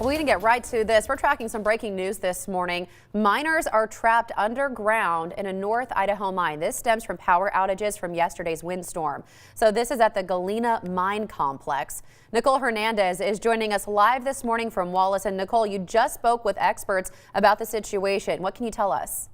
We can get right to this. We're tracking some breaking news this morning. Miners are trapped underground in a North Idaho mine. This stems from power outages from yesterday's windstorm. So this is at the Galena Mine Complex. Nicole Hernandez is joining us live this morning from Wallace. And Nicole, you just spoke with experts about the situation. What can you tell us?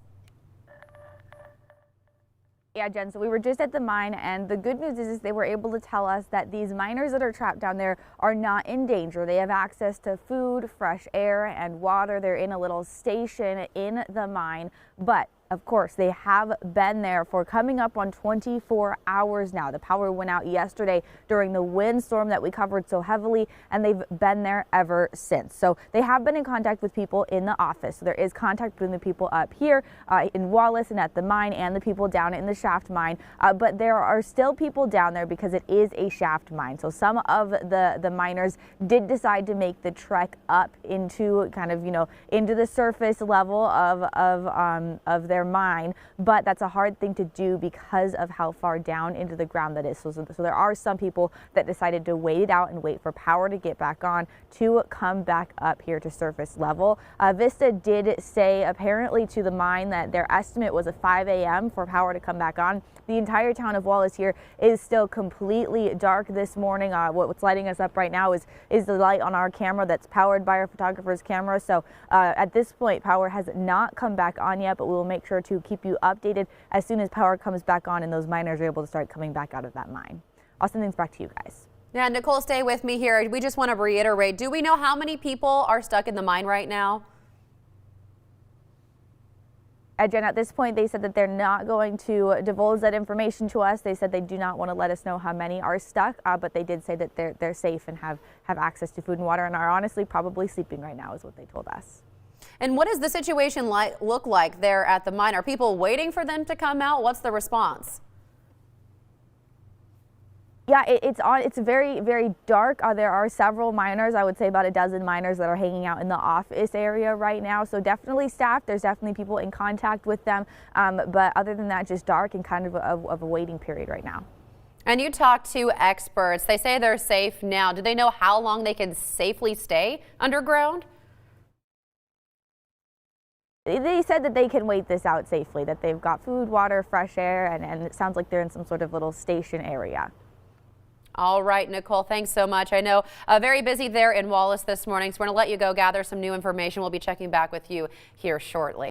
Yeah, Jen, so we were just at the mine, and the good news is they were able to tell us that these miners that are trapped down there are not in danger. They have access to food, fresh air, and water. They're in a little station in the mine, but of course, they have been there for coming up on 24 hours now. The power went out yesterday during the windstorm that we covered so heavily, and they've been there ever since. So they have been in contact with people in the office. So there is contact between the people up here in Wallace and at the mine and the people down in the shaft mine. But there are still people down there because it is a shaft mine. So some of the miners did decide to make the trek up into kind of, into the surface level of their mine, but that's a hard thing to do because of how far down into the ground that is. So there are some people that decided to wait it out and wait for power to get back on to come back up here to surface level. Vista did say apparently to the mine that their estimate was at 5 a.m. for power to come back on. The entire town of Wallace here is still completely dark this morning. What's lighting us up right now is the light on our camera that's powered by our photographer's camera. So at this point, power has not come back on yet, but we will make sure to keep you updated as soon as power comes back on and those miners are able to start coming back out of that mine. I'll send things back to you guys. Yeah, Nicole, stay with me here. We just want to reiterate, do we know how many people are stuck in the mine right now? Jen, at this point, they said that they're not going to divulge that information to us. They said they do not want to let us know how many are stuck, but they did say that they're safe and have access to food and water and are honestly probably sleeping right now is what they told us. And what does the situation look like there at the mine? Are people waiting for them to come out? What's the response? Yeah, it's very, very dark. There are several miners, I would say about a dozen miners that are hanging out in the office area right now. So definitely staff, there's definitely people in contact with them. But other than that, just dark and kind of a waiting period right now. And you talked to experts. They say they're safe now. Do they know how long they can safely stay underground? They said that they can wait this out safely, that they've got food, water, fresh air, and it sounds like they're in some sort of little station area. All right, Nicole, thanks so much. I know very busy there in Wallace this morning, so we're going to let you go gather some new information. We'll be checking back with you here shortly.